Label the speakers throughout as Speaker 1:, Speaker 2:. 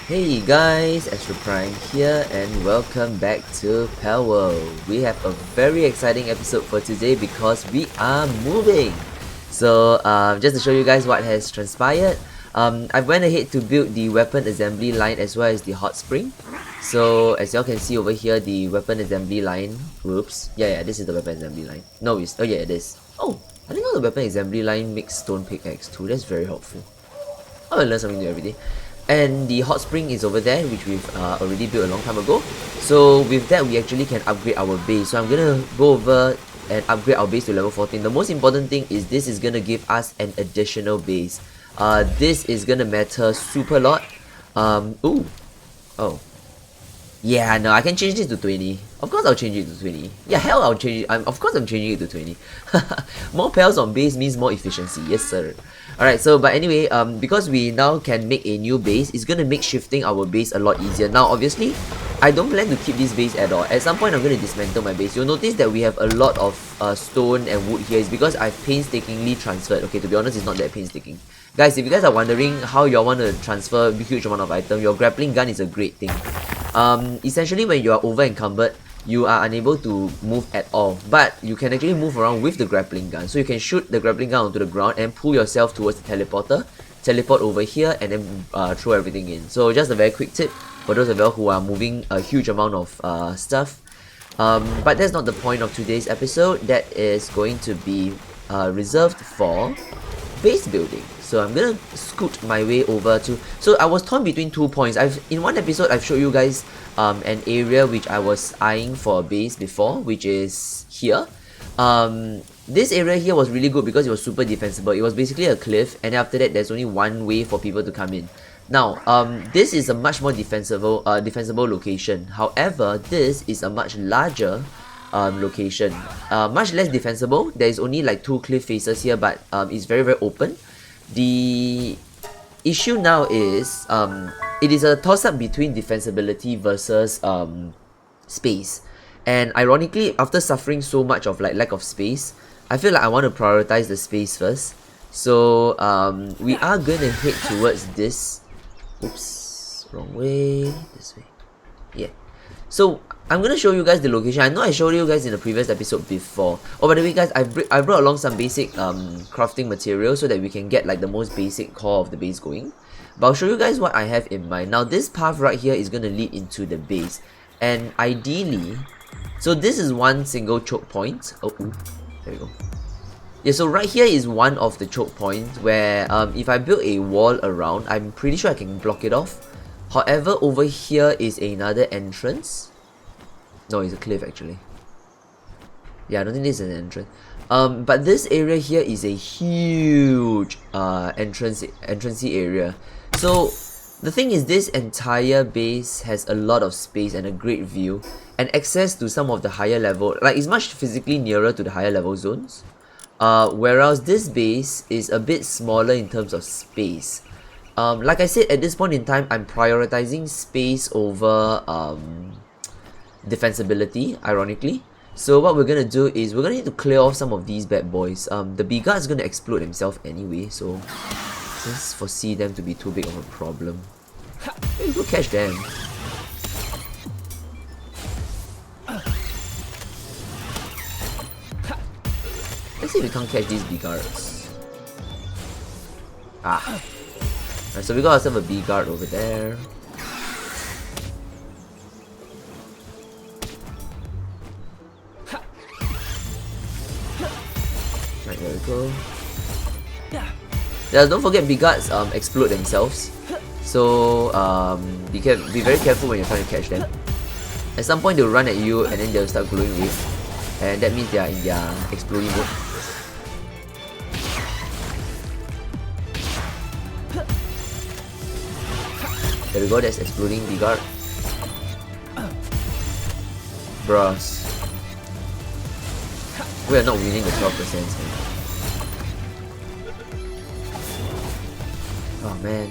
Speaker 1: Hey guys, Astro Prime here and welcome back to Palworld. We have a very exciting episode for today because we are moving. So just to show you guys what has transpired, I went ahead to build the weapon assembly line as well as the hot spring. So as y'all can see over here, the weapon assembly line, oops, yeah, this is the weapon assembly line. No, oh yeah, it is. Oh, I didn't know the weapon assembly line makes stone pickaxe too. That's very helpful. I learn something new every day. And the hot spring is over there, which we've already built a long time ago. So with that, we actually can upgrade our base. So I'm gonna go over and upgrade our base to level 14. The most important thing is this is gonna give us an additional base. This is gonna matter super lot. Ooh, oh. Yeah, no, I can change this to 20. Of course I'll change it to 20. Yeah, hell, I'll change it. Of course I'm changing it to 20. More pals on base means more efficiency. Yes, sir. Alright, so, but anyway, because we now can make a new base, it's gonna make shifting our base a lot easier. Now, obviously, I don't plan to keep this base at all. At some point, I'm gonna dismantle my base. You'll notice that we have a lot of stone and wood here. It's because I've painstakingly transferred. Okay, to be honest, it's not that painstaking. Guys, if you guys are wondering how you want to transfer a huge amount of item, your grappling gun is a great thing. Essentially, when you are over encumbered, you are unable to move at all, but you can actually move around with the grappling gun. So you can shoot the grappling gun onto the ground and pull yourself towards the teleporter, teleport over here, and then throw everything in. So just a very quick tip for those of you who are moving a huge amount of stuff. But that's not the point of today's episode. That is going to be reserved for base building. So I'm gonna scoot my way over to. So I was torn between 2 points. In one episode I've showed you guys an area which I was eyeing for a base before, which is here. This area here was really good because it was super defensible. It was basically a cliff, and after that there's only one way for people to come in. Now this is a much more defensible location. However, this is a much larger location, much less defensible. There is only like 2 cliff faces here, but it's very open. The issue now is it is a toss-up between defensibility versus space. And ironically, after suffering so much of like lack of space, I feel like I want to prioritize the space first. So we are gonna head towards this. Oops, wrong way. This way. Yeah. So I'm gonna show you guys the location. I know I showed you guys in the previous episode before. Oh, by the way, guys, I brought along some basic crafting materials so that we can get like the most basic core of the base going. But I'll show you guys what I have in mind. Now, this path right here is gonna lead into the base, and ideally, so this is one single choke point. Oh, there we go. Yeah, so right here is one of the choke points where if I build a wall around, I'm pretty sure I can block it off. However, over here is another entrance. No, it's a cliff actually. Yeah, I don't think this is an entrance. But this area here is a huge entrancey area. So the thing is, this entire base has a lot of space and a great view and access to some of the higher level. Like, it's much physically nearer to the higher level zones. Whereas this base is a bit smaller in terms of space. Like I said, at this point in time, I'm prioritizing space over defensibility, ironically. So what we're gonna do is we're gonna need to clear off some of these bad boys. The B-guard is gonna explode himself anyway, so let's foresee them to be too big of a problem. Hey, go catch them. Let's see if we can't catch these B-guards. Ah. Right, so we got ourselves a B-guard over there. Right, there we go. Yeah, don't forget B-guards explode themselves. So be very careful when you're trying to catch them. At some point they'll run at you and then they'll start glowing red. And that means they are in their exploding mode. There we go, that's exploding B-guard. Bros. We are not winning the 12%. Oh man.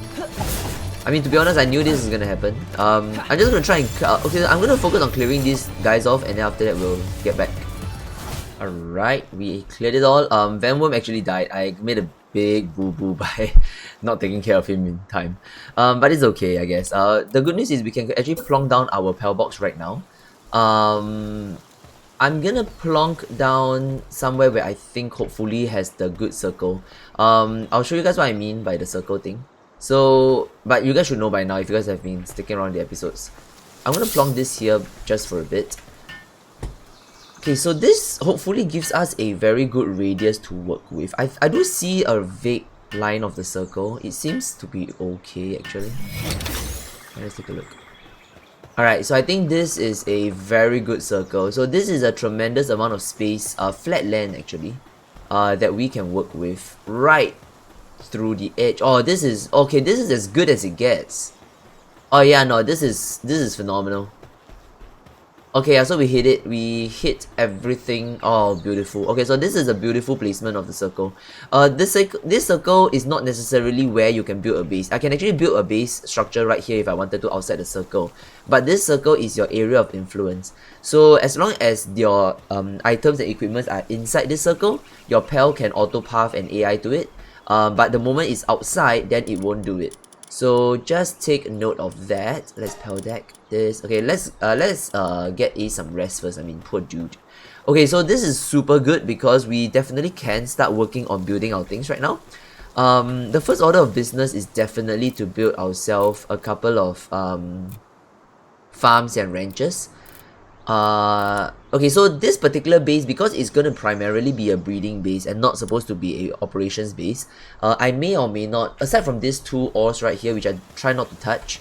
Speaker 1: I mean, to be honest, I knew this is gonna happen. I'm just gonna try and okay, I'm gonna focus on clearing these guys off, and then after that we'll get back. Alright, we cleared it all. Van Worm actually died. I made a big boo-boo by not taking care of him in time. But it's okay, I guess. The good news is we can actually plonk down our Pal box right now. I'm gonna plonk down somewhere where I think hopefully has the good circle. I'll show you guys what I mean by the circle thing. So, but you guys should know by now if you guys have been sticking around the episodes. I'm gonna plonk this here just for a bit. Okay, so this hopefully gives us a very good radius to work with. I do see a vague line of the circle. It seems to be okay actually. Let's take a look. Alright, so I think this is a very good circle. So this is a tremendous amount of space, flat land actually, that we can work with right through the edge. Oh, this is okay. This is as good as it gets. Oh yeah, no, this is phenomenal. Okay, yeah, so we hit it. We hit everything. Oh, beautiful. Okay, so this is a beautiful placement of the circle. This circle is not necessarily where you can build a base. I can actually build a base structure right here if I wanted to outside the circle. But this circle is your area of influence. So as long as your items and equipment are inside this circle, your Pal can auto path an AI to it. But the moment it's outside, then it won't do it. So just take note of that. Let's Pal deck this. Okay, let's get some rest first. I mean, poor dude. Okay, so this is super good because we definitely can start working on building our things right now. The first order of business is definitely to build ourselves a couple of farms and ranches. Okay, so this particular base, because it's going to primarily be a breeding base and not supposed to be a operations base, I may or may not, aside from these two ores right here, which I try not to touch,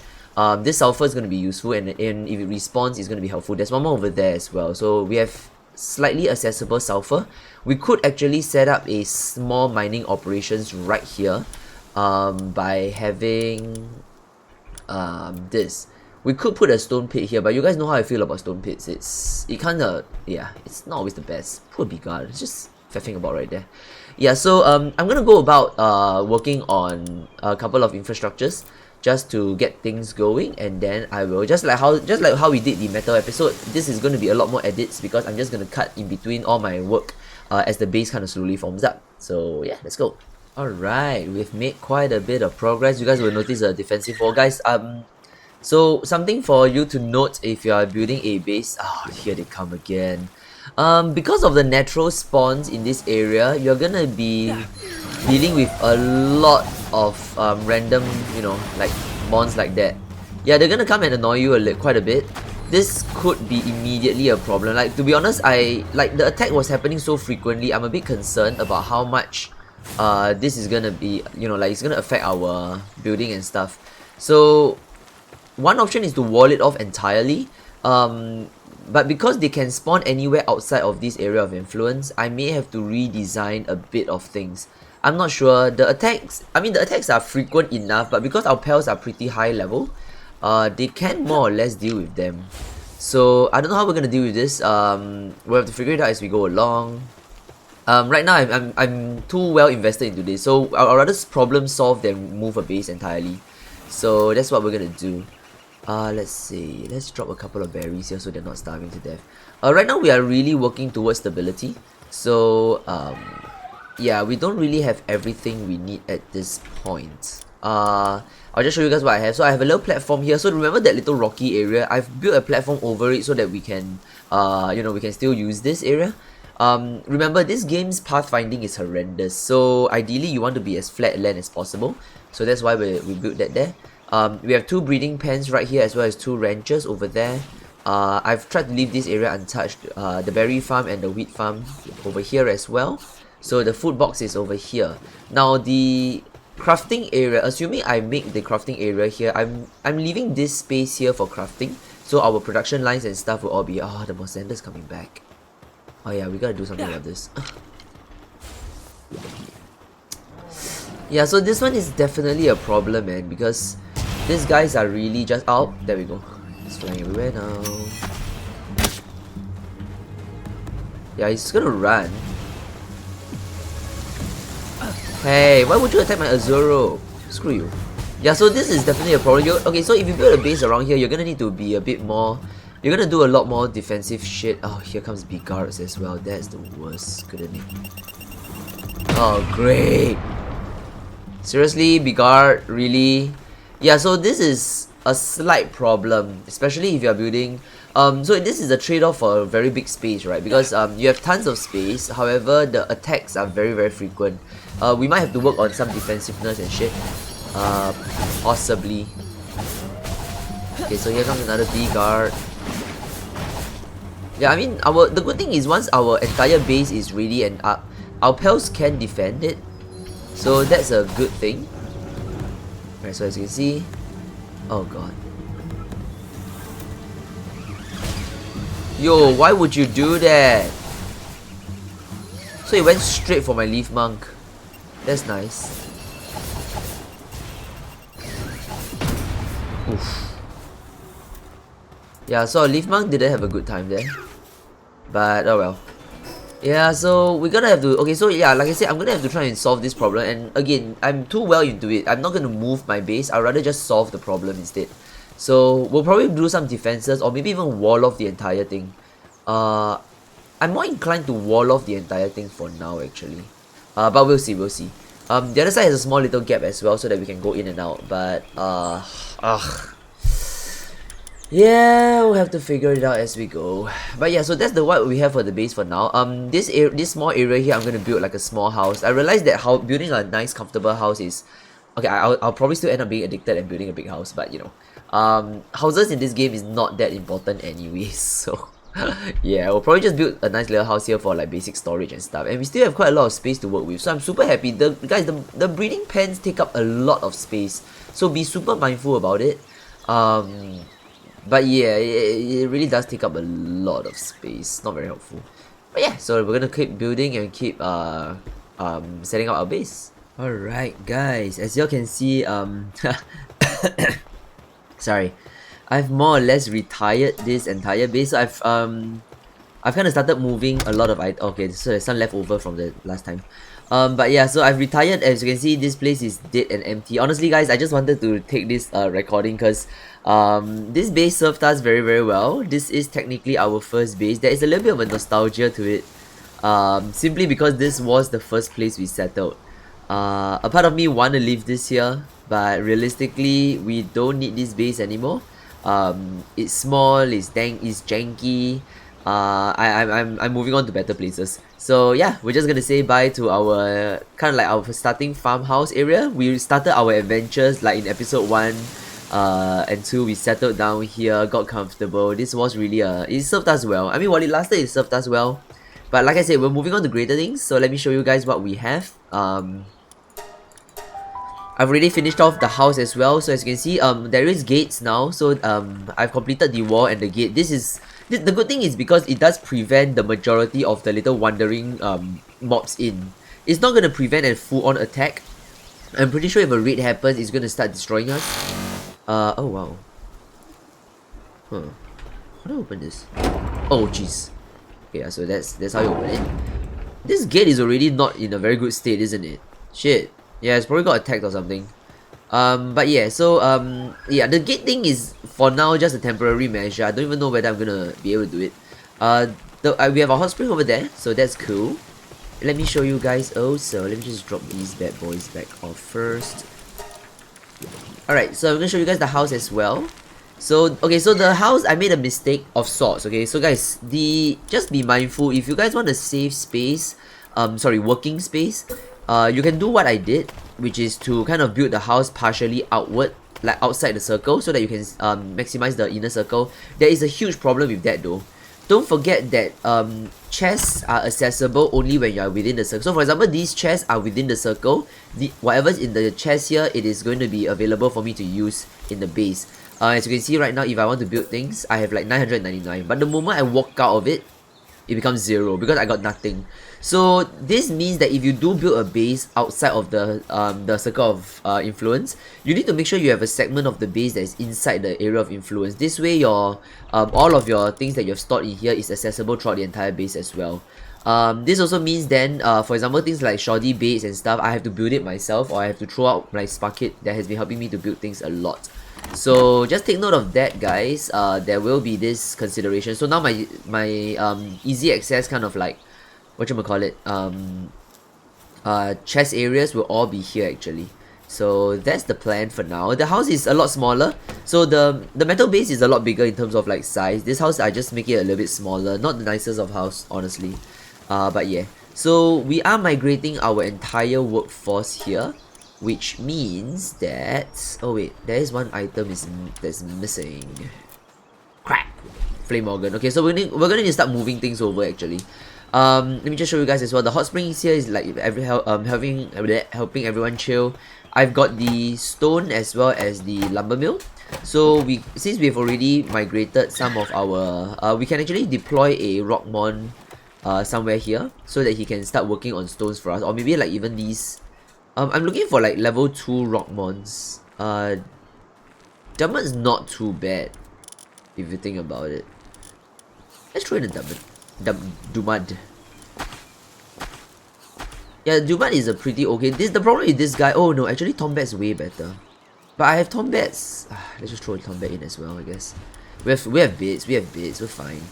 Speaker 1: this sulfur is going to be useful, and if it respawns, it's going to be helpful. There's one more over there as well, so we have slightly accessible sulfur. We could actually set up a small mining operations right here by having this. We could put a stone pit here, but you guys know how I feel about stone pits. It's not always the best. Poor Bigard, it's just faffing about right there. Yeah, so I'm gonna go about working on a couple of infrastructures just to get things going, and then I will just like how we did the metal episode. This is going to be a lot more edits because I'm just gonna cut in between all my work as the base kind of slowly forms up. So yeah, let's go. Alright, we've made quite a bit of progress. You guys will notice a defensive wall, guys. So something for you to note if you are building a base. Oh, here they come again. Because of the natural spawns in this area, you're gonna be dealing with a lot of random, you know, like mons like that. Yeah, they're gonna come and annoy you quite a bit. This could be immediately a problem. Like, to be honest, the attack was happening so frequently. I'm a bit concerned about how much this is gonna be, you know, like it's gonna affect our building and stuff. So one option is to wall it off entirely, but because they can spawn anywhere outside of this area of influence, I may have to redesign a bit of things. I'm not sure. The attacks are frequent enough, but because our pals are pretty high level, they can more or less deal with them. So I don't know how we're gonna deal with this. We'll have to figure it out as we go along. Right now I'm too well invested into this, so I'll rather problem solve than move a base entirely. So that's what we're gonna do. Let's see. Let's drop a couple of berries here so they're not starving to death. Right now we are really working towards stability. So yeah, we don't really have everything we need at this point. I'll just show you guys what I have. So I have a little platform here. So remember that little rocky area? I've built a platform over it so that we can, you know, we can still use this area. Remember, this game's pathfinding is horrendous. So ideally, you want to be as flat land as possible. So that's why we built that there. We have 2 breeding pens right here as well as 2 ranches over there. I've tried to leave this area untouched. The berry farm and the wheat farm over here as well. So the food box is over here. Now the crafting area, assuming I make the crafting area here, I'm leaving this space here for crafting. So our production lines and stuff will all be... Oh, the Mosander's coming back. Oh yeah, we gotta do something about this. Yeah, so this one is definitely a problem, man, because these guys are really just... Oh, there we go. It's flying everywhere now. Yeah, he's gonna run. Hey, why would you attack my Azuro? Screw you. Yeah, so this is definitely a problem. Okay, so if you build a base around here, you're gonna need to be a bit more... You're gonna do a lot more defensive shit. Oh, here comes big guards as well. That's the worst, couldn't it? Oh, great. Seriously, Bigard, really? Yeah, so this is a slight problem, especially if you're building. So this is a trade-off for a very big space, right? Because you have tons of space, however, the attacks are very, very frequent. We might have to work on some defensiveness and shit. Possibly. Okay, so here comes another D-guard. Yeah, I mean, the good thing is once our entire base is ready and up, our pals can defend it. So that's a good thing. Right, so as you can see, oh god. Yo, why would you do that? So he went straight for my leaf monk. That's nice. Oof. Yeah, so leaf monk didn't have a good time there. But oh well. Yeah, so we're gonna have to, okay, so yeah, like I said, I'm gonna have to try and solve this problem. And again, I'm too well into it. I'm not gonna move my base. I'd rather just solve the problem instead. So we'll probably do some defenses or maybe even wall off the entire thing. I'm more inclined to wall off the entire thing for now actually. But we'll see, we'll see. The other side has a small little gap as well so that we can go in and out. But yeah, we'll have to figure it out as we go. But yeah, so that's what we have for the base for now. This small area here, I'm gonna build like a small house. I realized that building a nice, comfortable house is okay. I'll probably still end up being addicted and building a big house, but you know, houses in this game is not that important anyways. So yeah, we'll probably just build a nice little house here for like basic storage and stuff. And we still have quite a lot of space to work with, so I'm super happy. The breeding pens take up a lot of space, so be super mindful about it. But yeah, it really does take up a lot of space. Not very helpful. But yeah, so we're gonna keep building and keep setting up our base. Alright guys, as you all can see, sorry, I've more or less retired this entire base. So I've kind of started moving a lot of items. Okay, so there's some left over from the last time. But yeah, so I've retired. As you can see, this place is dead and empty. Honestly guys, I just wanted to take this recording because this base served us very, very well. This is technically our first base. There is a little bit of a nostalgia to it, simply because this was the first place we settled. A part of me want to leave this here, but realistically we don't need this base anymore. It's small, it's janky. I'm moving on to better places. So yeah, we're just gonna say bye to our kind of like our starting farmhouse area. We started our adventures like in episode 1 and 2. We settled down here, got comfortable. This was really it served us well. I mean, while it lasted, it served us well. But like I said, we're moving on to greater things. So let me show you guys what we have. I've already finished off the house as well. So as you can see, there is gates now. So I've completed the wall and the gate. The good thing is because it does prevent the majority of the little wandering mobs in. It's not gonna prevent a full-on attack. I'm pretty sure if a raid happens, it's gonna start destroying us. Oh wow. Huh. How do I open this? Oh jeez. Okay, so that's how you open it. This gate is already not in a very good state, isn't it? Shit. Yeah, it's probably got attacked or something. But yeah, so yeah, the gate thing is for now just a temporary measure. I don't even know whether I'm gonna be able to do it. We have a hot spring over there, so that's cool. Let me show you guys also. Let me just drop these bad boys back off first. Alright, so I'm gonna show you guys the house as well. So okay, so the house, I made a mistake of sorts. Okay, so guys, just be mindful if you guys want to save space, working space. You can do what I did, which is to kind of build the house partially outward, like outside the circle, so that you can maximize the inner circle. There is a huge problem with that though. Don't forget that chests are accessible only when you are within the circle. So for example, these chests are within the circle. Whatever's in the chest here, it is going to be available for me to use in the base. As you can see right now, if I want to build things, I have like 999. But the moment I walk out of it, it becomes 0 because I got nothing. So this means that if you do build a base outside of the circle of influence, you need to make sure you have a segment of the base that is inside the area of influence. This way your all of your things that you have stored in here is accessible throughout the entire base as well. This also means then, for example, things like shoddy baits and stuff, I have to build it myself, or I have to throw out my Sparkit that has been helping me to build things a lot. So just take note of that, guys. There will be this consideration. So now my easy access kind of like, whatchamacallit, chest areas will all be here actually. So that's the plan for now. The house is a lot smaller. So the metal base is a lot bigger in terms of like size. This house I just make it a little bit smaller. Not the nicest of house, honestly. But yeah. So we are migrating our entire workforce here, which means that oh wait, there is one item that's missing. Crap. Flame organ. Okay, so we're gonna need to start moving things over actually. Let me just show you guys as well. The hot springs here is like helping everyone chill. I've got the stone as well as the lumber mill. So since we've already migrated some of our we can actually deploy a rockmon somewhere here so that he can start working on stones for us, or maybe like even these. I'm looking for like level 2 rockmons. Diamond's not too bad if you think about it. Let's try the Dumad. Yeah, Dumad is a pretty okay. The problem with this guy. Oh no, actually Tombat's way better. But I have Tombats. Let's just throw a Tombat in as well, I guess. We have bits. We're fine.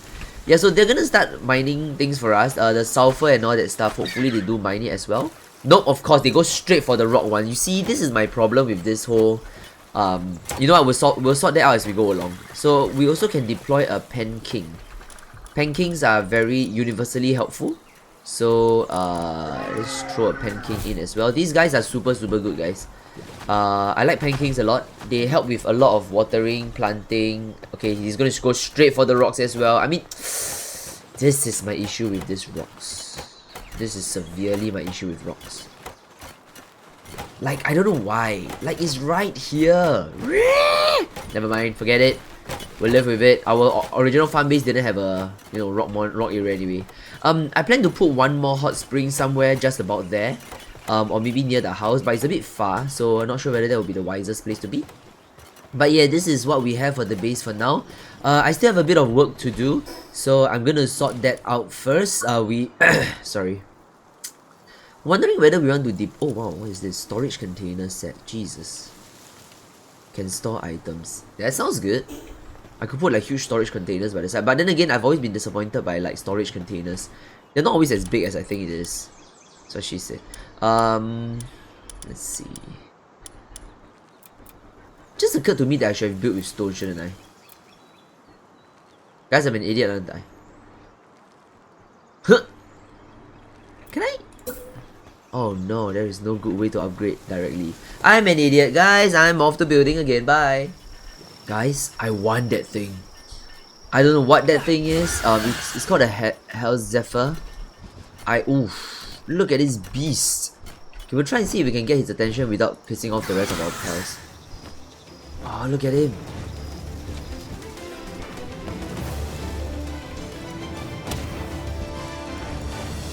Speaker 1: Yeah, so they're gonna start mining things for us. The sulfur and all that stuff. Hopefully they do mine it as well. Nope, of course they go straight for the rock one. You see, this is my problem with this whole. You know what? We'll sort that out as we go along. So we also can deploy a Pen King. Pen Kings are very universally helpful. So let's throw a Pen King in as well. These guys are super good, guys. I like Pen Kings a lot. They help with a lot of watering, planting. Okay, he's gonna go straight for the rocks as well. I mean, this is my issue with these rocks. This is severely my issue with rocks. Like, I don't know why. Like, it's right here. Never mind, forget it. We'll live with it. Our original farm base didn't have a, you know, rock area anyway. I plan to put one more hot spring somewhere just about there. Or maybe near the house, but it's a bit far, so I'm not sure whether that will be the wisest place to be. But yeah, this is what we have for the base for now. I still have a bit of work to do, so I'm gonna sort that out first. Sorry. Wondering whether we want to oh wow, what is this? Storage container set. Jesus. Can store items. That sounds good. I could put like huge storage containers by the side. But then again, I've always been disappointed by like storage containers. They're not always as big as I think it is. So she said. Let's see. Just occurred to me that I should have built with stone, shouldn't I? Guys, I'm an idiot, aren't I? Huh? Can I? Oh no, there is no good way to upgrade directly. I'm an idiot, guys. I'm off the building again. Bye. Guys, I want that thing. I don't know what that thing is. It's called a Hell Zephyr. Oof. Look at this beast. Okay, we'll try and see if we can get his attention without pissing off the rest of our pals. Oh, look at him.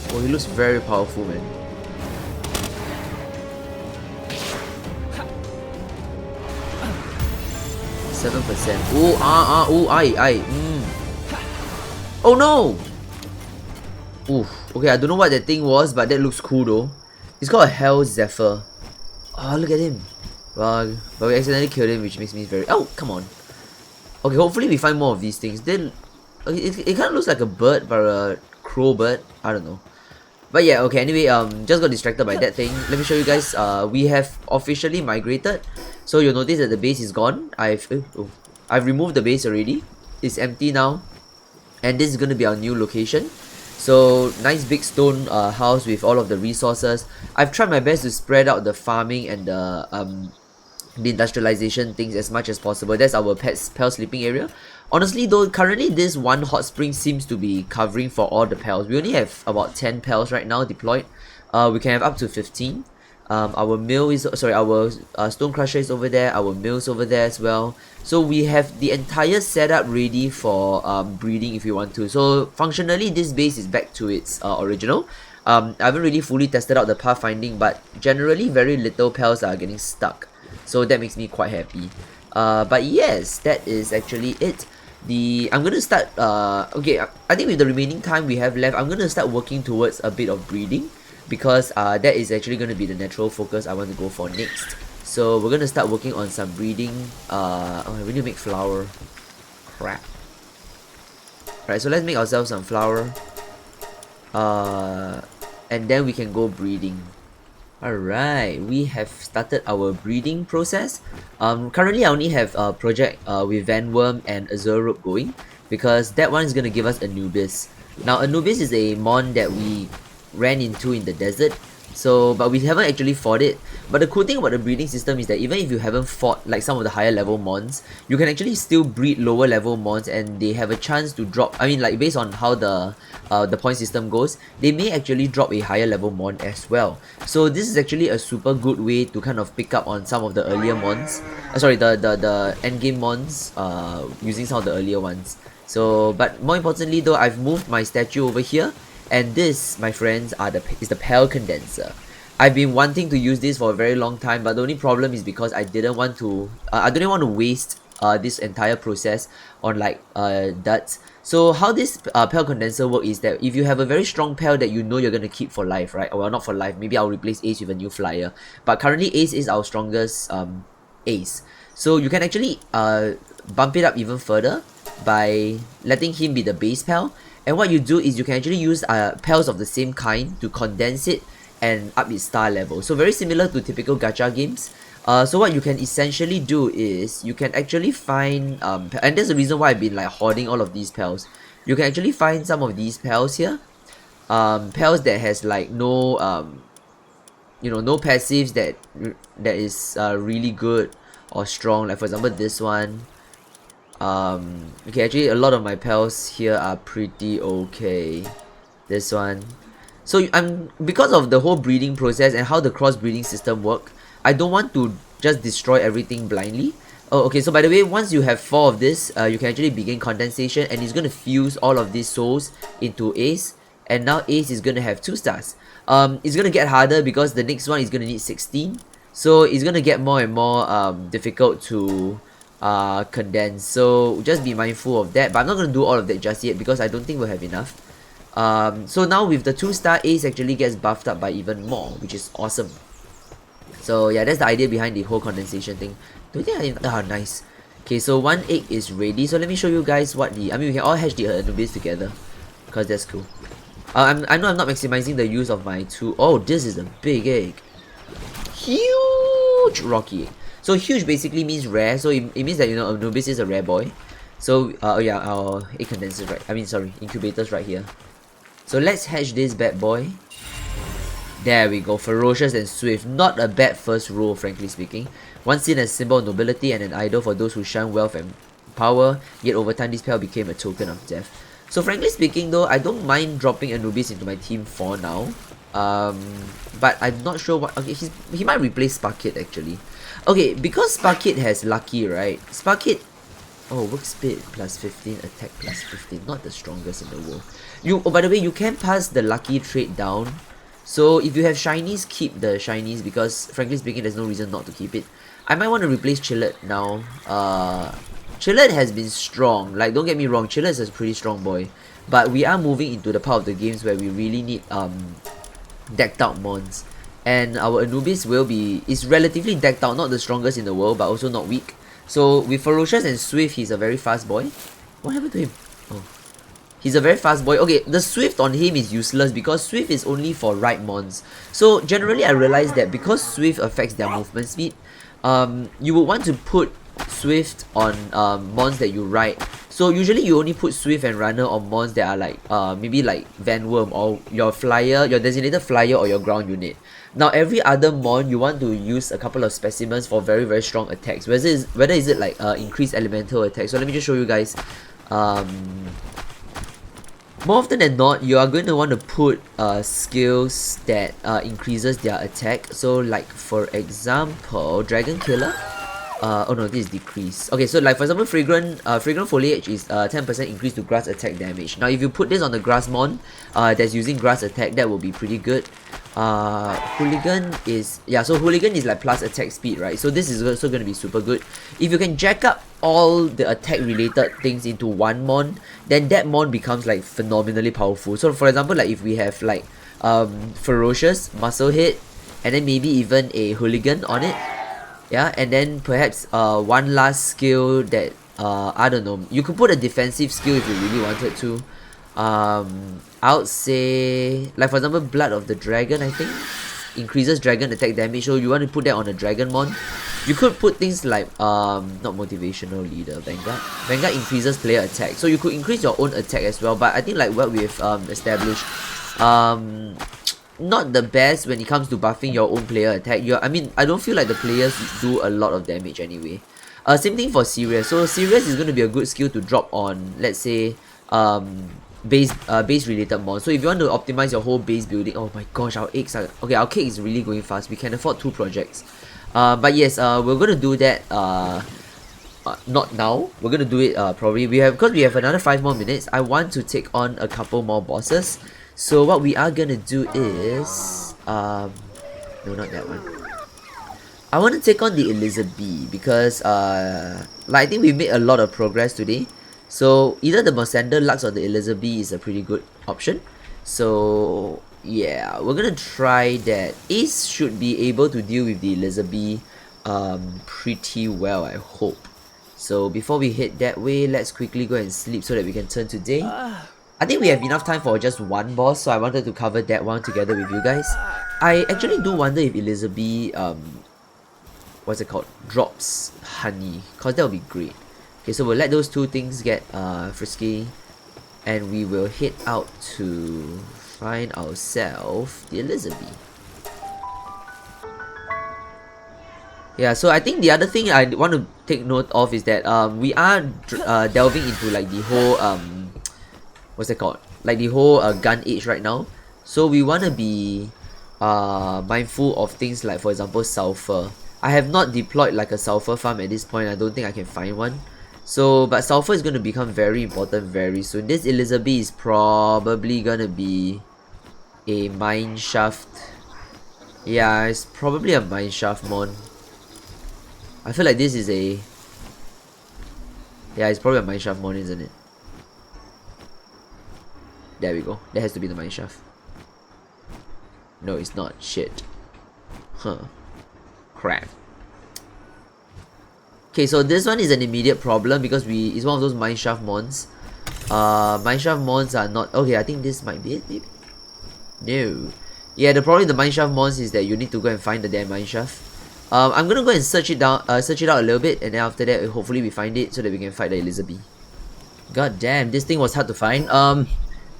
Speaker 1: Oh, he looks very powerful, man. Oh no! Oof. Okay, I don't know what that thing was, but that looks cool though. It's called a Hell Zephyr. Oh, look at him. Well, but we accidentally killed him, which makes me very... Oh, come on. Okay, hopefully we find more of these things. Then, it kind of looks like a bird, but a crow bird. I don't know. But yeah, okay, anyway, just got distracted by that thing. Let me show you guys. We have officially migrated. So you'll notice that the base is gone. I've removed the base already. It's empty now. And this is going to be our new location. So, nice big stone house with all of the resources. I've tried my best to spread out the farming and the industrialization things as much as possible. That's our pal sleeping area. Honestly though, currently this one hot spring seems to be covering for all the pals. We only have about 10 pals right now deployed. We can have up to 15. Our mill is, sorry, our stone crusher is over there. Our mill's over there as well. So we have the entire setup ready for breeding if you want to. So functionally this base is back to its original. I haven't really fully tested out the pathfinding, but generally very little pals are getting stuck. So that makes me quite happy. But yes, that is actually it. I'm gonna start, okay, I think with the remaining time we have left, I'm gonna start working towards a bit of breeding. Because that is actually going to be the natural focus I want to go for next. So we're going to start working on some breeding. Oh, we need to make flour. Crap. Alright, so let's make ourselves some flour. And then we can go breeding. Alright, we have started our breeding process. Currently I only have a project with Vanworm and Azure Rope going because that one is going to give us Anubis. Now Anubis is a mon that we ran into in the desert, so but we haven't actually fought it. But the cool thing about the breeding system is that even if you haven't fought like some of the higher level mons, you can actually still breed lower level mons and they have a chance to drop, I mean like based on how the point system goes, they may actually drop a higher level mon as well. So this is actually a super good way to kind of pick up on some of the earlier mons, the end game mons using some of the earlier ones. So but more importantly though, I've moved my statue over here, and this, my friends, is the Pal condenser. I've been wanting to use this for a very long time, but the only problem is because I didn't want to waste this entire process on like duds. So how this Pal condenser work is that if you have a very strong Pal that you know you're gonna keep for life, right? Well, not for life. Maybe I'll replace Ace with a new flyer. But currently Ace is our strongest Ace. So you can actually bump it up even further by letting him be the base Pal. And what you do is you can actually use pals of the same kind to condense it and up its star level. So very similar to typical gacha games. So what you can essentially do is you can actually find and there's the reason why I've been like hoarding all of these pals. You can actually find some of these pals here. Pals that has like no no passives that is really good or strong. Like for example this one. Okay, actually a lot of my pals here are pretty okay. This one. So because of the whole breeding process and how the cross breeding system work, I don't want to just destroy everything blindly. Oh, okay, so by the way, once you have 4 of this, you can actually begin condensation, and it's going to fuse all of these souls into Ace, and now Ace is going to have 2 stars. It's going to get harder because the next one is going to need 16, so it's going to get more and more difficult to condense. So just be mindful of that, but I'm not going to do all of that just yet because I don't think we'll have enough. So now with the 2-star, Ace actually gets buffed up by even more, which is awesome. So yeah, that's the idea behind the whole condensation thing. Do you think nice. Okay, so 1 egg is ready. So let me show you guys what we can all hatch the Anubis together, because that's cool. I know I'm not maximizing the use of my 2. Oh, this is a big egg. Huge rocky egg. So huge basically means rare, so it means that Anubis is a rare boy. So yeah, our egg condensers incubators right here. So let's hatch this bad boy. There we go, ferocious and swift. Not a bad first roll, frankly speaking. Once seen as a symbol of nobility and an idol for those who shun wealth and power, yet over time this pal became a token of death. So frankly speaking though, I don't mind dropping Anubis into my team for now. But I'm not sure what. Okay, he might replace Sparkit actually. Okay, because Sparkit has Lucky, right? Sparkit, work speed plus 15, attack plus 15. Not the strongest in the world. By the way, you can pass the Lucky trait down. So if you have shinies, keep the shinies because frankly speaking, there's no reason not to keep it. I might want to replace Chillet now. Chillet has been strong. Like, don't get me wrong, Chillet is a pretty strong boy. But we are moving into the part of the games where we really need decked out mons. And our Anubis is relatively decked out, not the strongest in the world, but also not weak. So with Ferocious and Swift, he's a very fast boy. What happened to him? Oh. He's a very fast boy. Okay, the Swift on him is useless because Swift is only for right mons. So generally I realized that because Swift affects their movement speed, you would want to put Swift on mons that you ride. So usually you only put Swift and Runner on mons that are like maybe like Vanworm or your flyer, your designated flyer or your ground unit. Now every other mon you want to use a couple of specimens for very very strong attacks. Whether is it like increased elemental attack. So let me just show you guys. More often than not, you are going to want to put skills that increases their attack. So like for example, Dragon Killer. Oh no, this is decrease. Okay, so like for example, Fragrant Foliage is 10% increase to grass attack damage. Now if you put this on the grass mon that's using grass attack, that will be pretty good. Hooligan is like plus attack speed, right? So this is also going to be super good. If you can jack up all the attack related things into one mon, then that mon becomes like phenomenally powerful. So for example, like if we have like Ferocious, Muscle Hit, and then maybe even a Hooligan on it, yeah, and then perhaps one last skill that I don't know, you could put a defensive skill if you really wanted to. I would say, like for example, Blood of the Dragon, I think. increases dragon attack damage, so you want to put that on a dragon mon. You could put things like not motivational leader, Vanguard. Vanguard increases player attack, so you could increase your own attack as well. But I think like what we've established, not the best when it comes to buffing your own player attack. I mean, I don't feel like the players do a lot of damage anyway. Same thing for Sirius. So Sirius is going to be a good skill to drop on, let's say, base related mod. So if you want to optimize your whole base building, oh my gosh, our eggs are okay. Our cake is really going fast. We can afford 2 projects. But yes, we're gonna do that. Not now. We're gonna do it probably. Because we have another 5 more minutes. I want to take on a couple more bosses. So what we are gonna do is no, not that one. I want to take on the Elizabeth because like I think we've made a lot of progress today. So either the Mosander Lux or the Elizabeth is a pretty good option. So yeah, we're gonna try that. Ace should be able to deal with the Elizabeth pretty well, I hope. So before we head that way, let's quickly go and sleep so that we can turn to day. I think we have enough time for just one boss, so I wanted to cover that one together with you guys. I actually do wonder if Elizabeth what's it called, drops honey, cause that would be great. Okay, so we'll let those 2 things get frisky, and we will head out to find ourselves the Elizabeth. Yeah, so I think the other thing I want to take note of is that we are delving into like the whole what's it called, like the whole gun age right now. So we want to be mindful of things like, for example, sulfur. I have not deployed like a sulfur farm at this point. I don't think I can find one. So, but sulfur is going to become very important very soon. This Elizabeth is probably going to be a mine shaft. Yeah, it's probably a mine shaft mon. I feel like this is a... Yeah, it's probably a mine shaft mon, isn't it? There we go. That has to be the mine shaft. No, it's not. Shit. Huh. Crap. Okay, so this one is an immediate problem because it's one of those mineshaft mons. Mineshaft mons are not... Okay, I think this might be it, maybe? No. Yeah, the problem with the mineshaft mons is that you need to go and find the damn mineshaft. I'm gonna go and search it out a little bit, and then after that, hopefully we find it so that we can fight the Elizabeth. God damn, this thing was hard to find.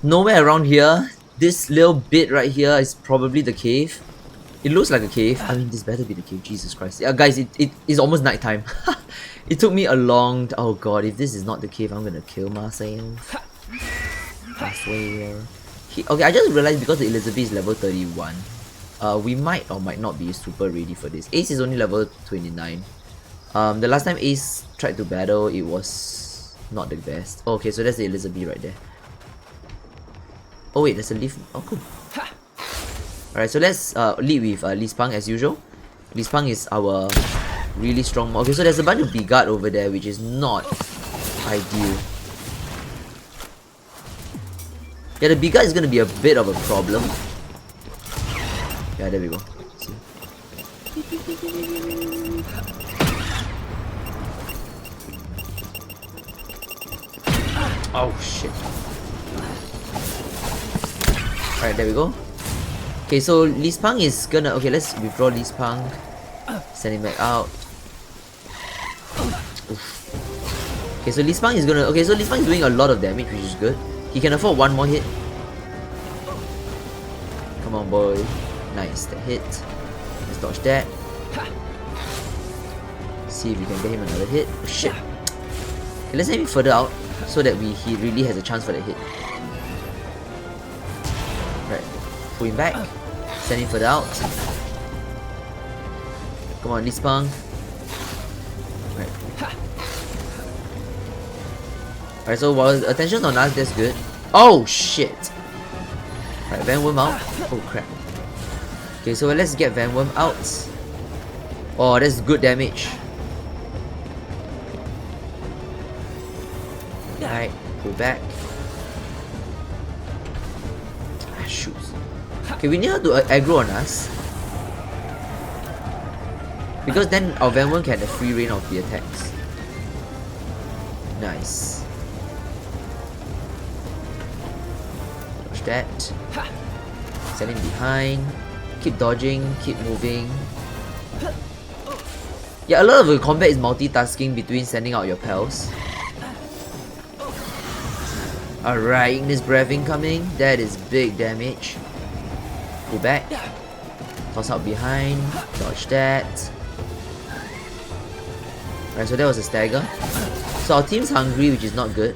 Speaker 1: Nowhere around here. This little bit right here is probably the cave. It looks like a cave. I mean, this better be the cave. Jesus Christ. Yeah, guys, it is almost nighttime. It took me a long... Oh god, if this is not the cave, I'm gonna kill myself. I swear. Okay, I just realized because the Elizabeth is level 31, we might or might not be super ready for this. Ace is only level 29. The last time Ace tried to battle, it was not the best. Okay, so that's the Elizabeth right there. Oh wait, there's a leaf. Oh, cool. Alright, so let's lead with Lispang as usual. Lispang is our really strong... Okay, so there's a bunch of Bigard over there, which is not ideal. Yeah, the Bigard is gonna be a bit of a problem. Yeah, there we go. See? Oh shit. Alright, there we go. Okay, so Lispang is gonna... Okay, let's withdraw Lispang. Send him back out. Oof. Okay, so Lispang is gonna... Okay, so Lispang is doing a lot of damage, which is good. He can afford 1 more hit. Come on, boy. Nice, that hit. Let's dodge that. See if we can get him another hit. Oh, shit. Okay, let's send him further out so that he really has a chance for that hit. Right. Pull him back. Send him further out. Come on, Lispang. Right. Alright, so while attention's on us, that's good. Oh shit! Alright, Vanworm out. Oh crap. Okay, so let's get Vanworm out. Oh, that's good damage. Alright, pull back. Ah, shoot. Okay, we need her to aggro on us. Because then our Vanworm can have free reign of the attacks. Nice. Dodge that. Send him behind. Keep dodging, keep moving. Yeah, a lot of the combat is multitasking between sending out your pals. Alright, Ignis Breath incoming. That is big damage. Pull back. Toss out behind. Dodge that. Alright, so that was a stagger. So our team's hungry, which is not good.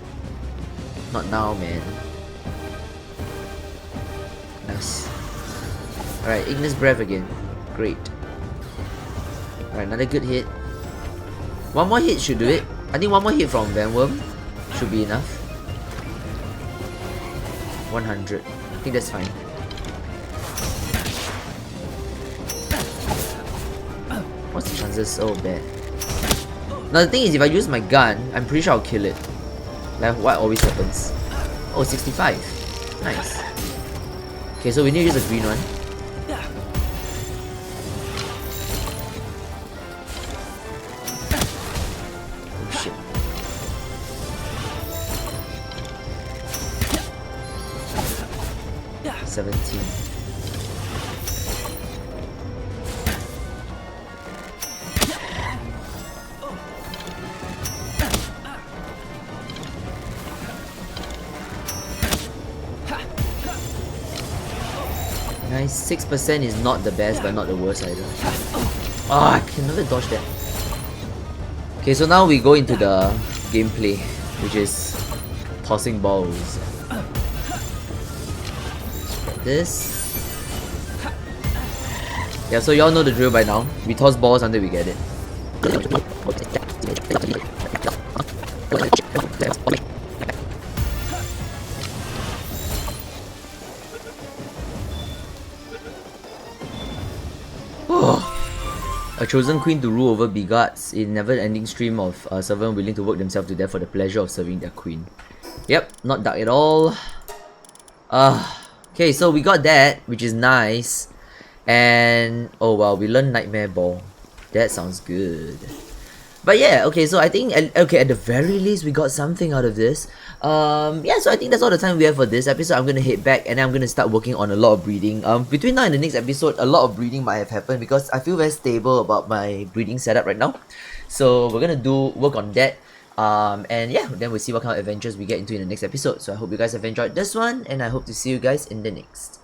Speaker 1: Not now, man. Nice. Alright, Ignis Breath again. Great. Alright, another good hit. One more hit should do it. I think one more hit from Van Worm should be enough. 100. I think that's fine. What's the chances? So bad. Now the thing is, if I use my gun, I'm pretty sure I'll kill it. Like what always happens. Oh, 65. Nice. Okay, so we need to use a green one. Oh shit. Yeah. 17. Nice, 6% is not the best, but not the worst either. Ah, I can never dodge that. Okay, so now we go into the gameplay, which is tossing balls. This. Yeah, so y'all know the drill by now. We toss balls until we get it. A chosen queen to rule over beguards a never-ending stream of servants willing to work themselves to death for the pleasure of serving their queen. Yep, not dark at all. Okay, so we got that, which is nice. And oh wow, we learned Nightmare Ball. That sounds good. But yeah, okay, so I think okay, at the very least we got something out of this. Yeah, so I think that's all the time we have for this episode. I'm gonna head back and I'm gonna start working on a lot of breeding. Between now and the next episode, a lot of breeding might have happened because I feel very stable about my breeding setup right now. So we're gonna work on that. And yeah, then we'll see what kind of adventures we get into in the next episode. So I hope you guys have enjoyed this one, and I hope to see you guys in the next.